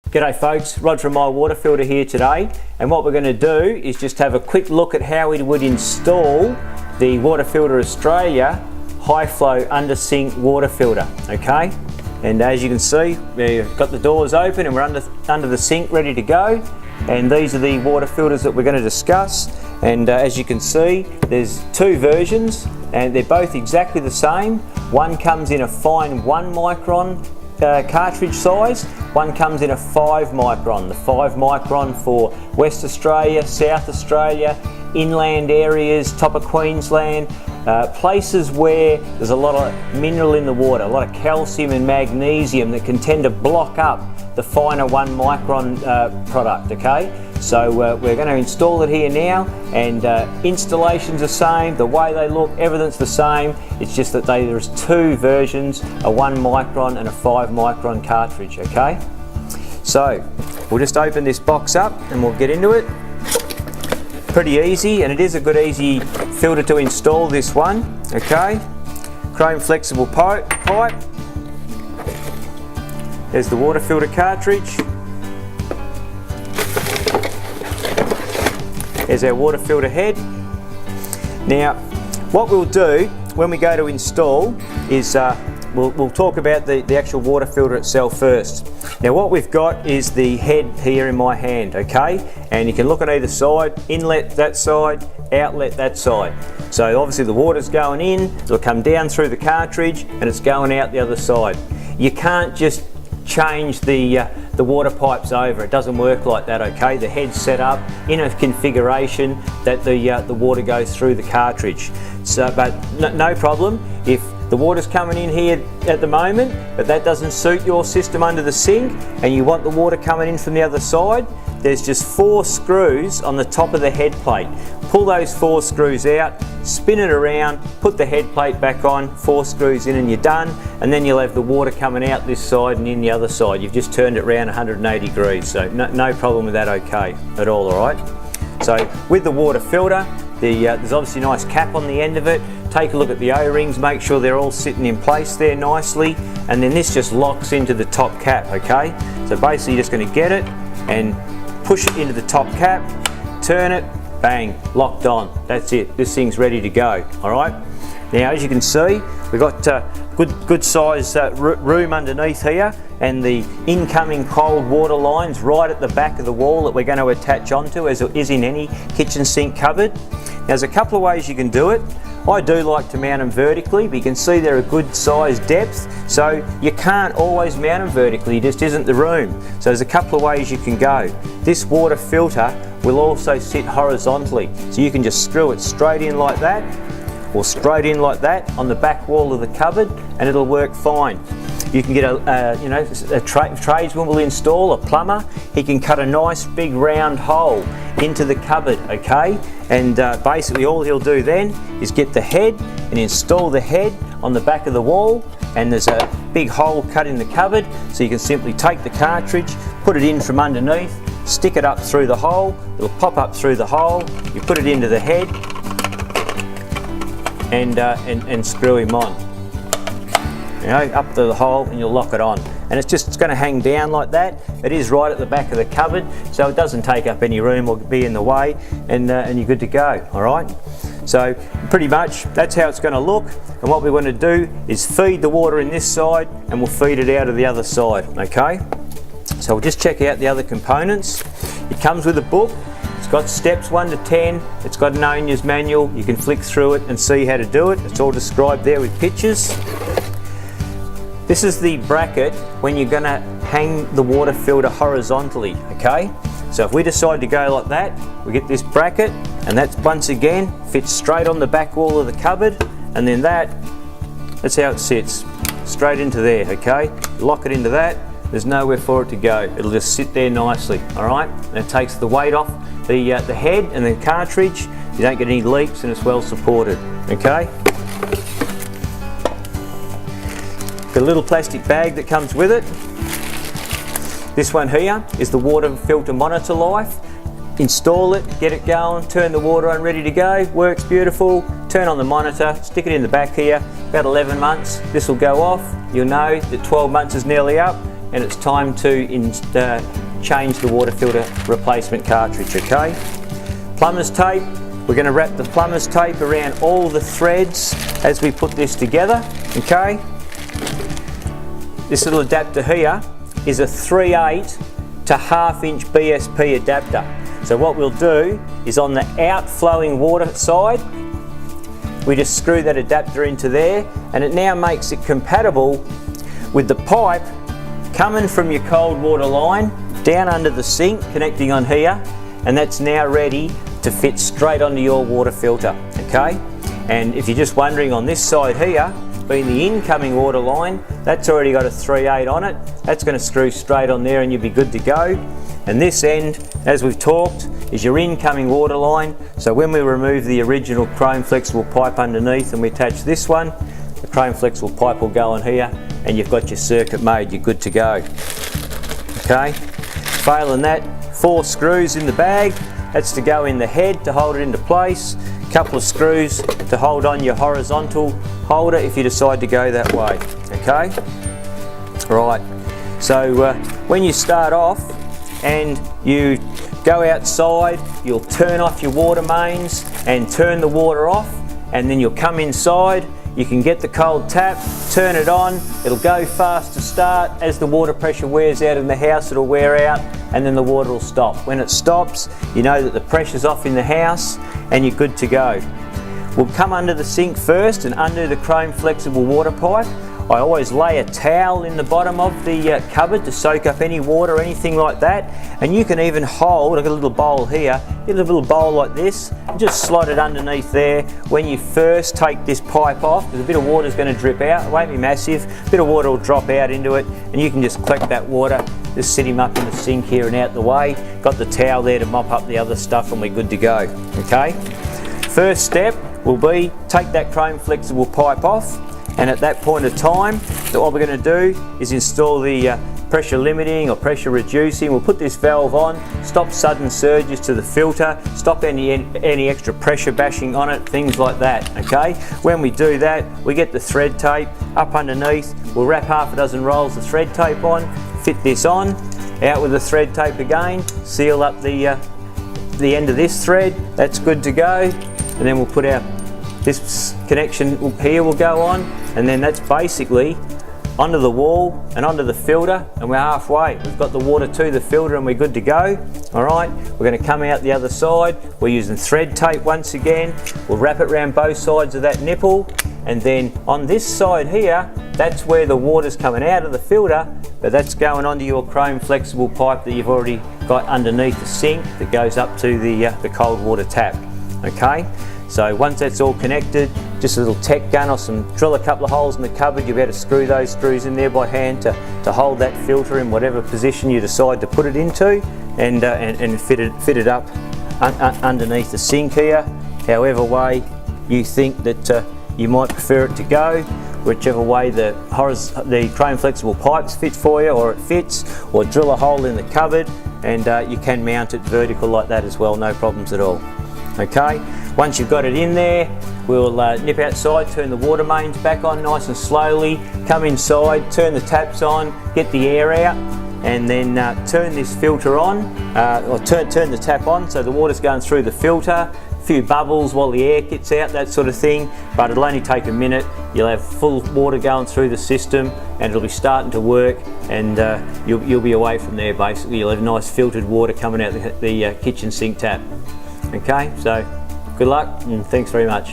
G'day folks, Rod from My Water Filter here today, and what we're going to do is just have a quick look at how we would install the Water Filter Australia HiFlow under sink water filter. Okay, and as you can see, we've got the doors open and we're under the sink ready to go, and these are the water filters that we're going to discuss. And as you can see, there's two versions and they're both exactly the same. One comes in a fine 1 micron cartridge size, one comes in a 5 micron. The 5 micron for West Australia, South Australia, inland areas, top of Queensland, places where there's a lot of mineral in the water, a lot of calcium and magnesium that can tend to block up the finer 1 micron product. Okay, so we're going to install it here now, and installation's the same, the way they look, everything's the same. It's just that there's two versions, a 1 micron and a 5 micron cartridge. Okay, so we'll just open this box up and we'll get into it. Pretty easy, and it is a good easy filter to install, this one. Okay, chrome flexible pipe. There's the water filter cartridge. There's our water filter head. Now, what we'll do when we go to install is we'll talk about the actual water filter itself first. Now, what we've got is the head here in my hand, okay? And you can look at either side, inlet that side, outlet that side. So obviously the water's going in, it'll come down through the cartridge and it's going out the other side. You can't just change the water pipes over. It doesn't work like that, okay? The head's set up in a configuration that the water goes through the cartridge. So, but no problem if the water's coming in here at the moment, but that doesn't suit your system under the sink and you want the water coming in from the other side. There's just 4 screws on the top of the head plate. Pull those 4 screws out, spin it around, put the head plate back on, 4 screws in and you're done, and then you'll have the water coming out this side and in the other side. You've just turned it around 180 degrees, so no problem with that, okay, at all right? So with the water filter, there's obviously a nice cap on the end of it. Take a look at the O-rings, make sure they're all sitting in place there nicely, and then this just locks into the top cap, okay? So basically you're just going to get it and push it into the top cap, turn it, bang, locked on. That's it, this thing's ready to go, all right? Now, as you can see, we've got good size room underneath here, and the incoming cold water lines right at the back of the wall that we're going to attach onto, as it is in any kitchen sink cupboard. Now, there's a couple of ways you can do it. I do like to mount them vertically, but you can see they're a good size depth, so you can't always mount them vertically, it just isn't the room. So there's a couple of ways you can go. This water filter will also sit horizontally, so you can just screw it straight in like that, or straight in like that on the back wall of the cupboard, and it'll work fine. You can get a tradesman will install, a plumber, he can cut a nice big round hole into the cupboard, okay? And basically all he'll do then is get the head and install the head on the back of the wall, and there's a big hole cut in the cupboard, so you can simply take the cartridge, put it in from underneath, stick it up through the hole, it'll pop up through the hole, you put it into the head and screw him on. You know, up to the hole, and you'll lock it on, and it's going to hang down like that. It is right at the back of the cupboard, so it doesn't take up any room or be in the way, and you're good to go. All right, so pretty much that's how it's going to look, and what we want to do is feed the water in this side and we'll feed it out of the other side. Okay, so we'll just check out the other components. It comes with a book. It's got steps 1 to 10. It's got an owner's manual. You can flick through it and see how to do it. It's all described there with pictures. This is the bracket when you're going to hang the water filter horizontally, okay? So if we decide to go like that, we get this bracket, and that once again fits straight on the back wall of the cupboard, and then that's how it sits, straight into there, okay? Lock it into that, there's nowhere for it to go. It'll just sit there nicely, all right? And it takes the weight off the head and the cartridge. You don't get any leaks, and it's well supported, okay? Got a little plastic bag that comes with it. This one here is the water filter monitor life. Install it, get it going, turn the water on, ready to go, works beautiful. Turn on the monitor, stick it in the back here, about 11 months, this will go off. You'll know that 12 months is nearly up. and it's time to change the water filter replacement cartridge, okay? Plumber's tape, we're going to wrap the plumber's tape around all the threads as we put this together, okay? This little adapter here is a 3/8 to 1/2 inch BSP adapter. So what we'll do is on the outflowing water side, we just screw that adapter into there, and it now makes it compatible with the pipe coming from your cold water line down under the sink, connecting on here, and that's now ready to fit straight onto your water filter, okay? And if you're just wondering, on this side here, being the incoming water line, that's already got a 3/8 on it. That's going to screw straight on there and you'll be good to go. And this end, as we've talked, is your incoming water line. So when we remove the original chrome flexible pipe underneath and we attach this one, the chrome flexible pipe will go on here and you've got your circuit made, you're good to go. Okay, failing that, 4 screws in the bag. That's to go in the head to hold it into place. A couple of screws to hold on your horizontal holder if you decide to go that way. Okay, right, so when you start off and you go outside, you'll turn off your water mains and turn the water off, and then you'll come inside. You can get the cold tap, turn it on, it'll go fast to start. As the water pressure wears out in the house, it'll wear out and then the water will stop. When it stops, you know that the pressure's off in the house and you're good to go. We'll come under the sink first and undo the chrome flexible water pipe. I always lay a towel in the bottom of the cupboard to soak up any water or anything like that. And you can even hold, I've got a little bowl here, get a little bowl like this, and just slide it underneath there. When you first take this pipe off, because a bit of water is going to drip out, it won't be massive, a bit of water will drop out into it, and you can just collect that water, just sit him up in the sink here and out the way. Got the towel there to mop up the other stuff and we're good to go, okay? First step will be take that chrome flexible pipe off. And at that point of time, what we're going to do is install the pressure limiting or pressure reducing. We'll put this valve on, stop sudden surges to the filter, stop any extra pressure bashing on it, things like that, okay? When we do that, we get the thread tape up underneath. We'll wrap 6 rolls of thread tape on, fit this on, out with the thread tape again, seal up the end of this thread, that's good to go. And then we'll put this connection here will go on, and then that's basically onto the wall and onto the filter, and we're halfway. We've got the water to the filter and we're good to go. All right, we're going to come out the other side. We're using thread tape once again. We'll wrap it around both sides of that nipple, and then on this side here, that's where the water's coming out of the filter, but that's going onto your chrome flexible pipe that you've already got underneath the sink that goes up to the cold water tap. Okay. So once that's all connected, just a little tech gun or drill a couple of holes in the cupboard. You'll be able to screw those screws in there by hand to hold that filter in whatever position you decide to put it into, and fit it up underneath the sink here, however way you think that you might prefer it to go, whichever way the chrome flexible pipes fit for you, or it fits, or drill a hole in the cupboard, and you can mount it vertical like that as well, no problems at all. Okay, once you've got it in there, we'll nip outside, turn the water mains back on nice and slowly, come inside, turn the taps on, get the air out, and then turn this filter on, or turn the tap on so the water's going through the filter. A few bubbles while the air gets out, that sort of thing, but it'll only take a minute. You'll have full water going through the system and it'll be starting to work, and you'll be away from there basically. You'll have nice filtered water coming out the kitchen sink tap. Okay, so good luck and thanks very much.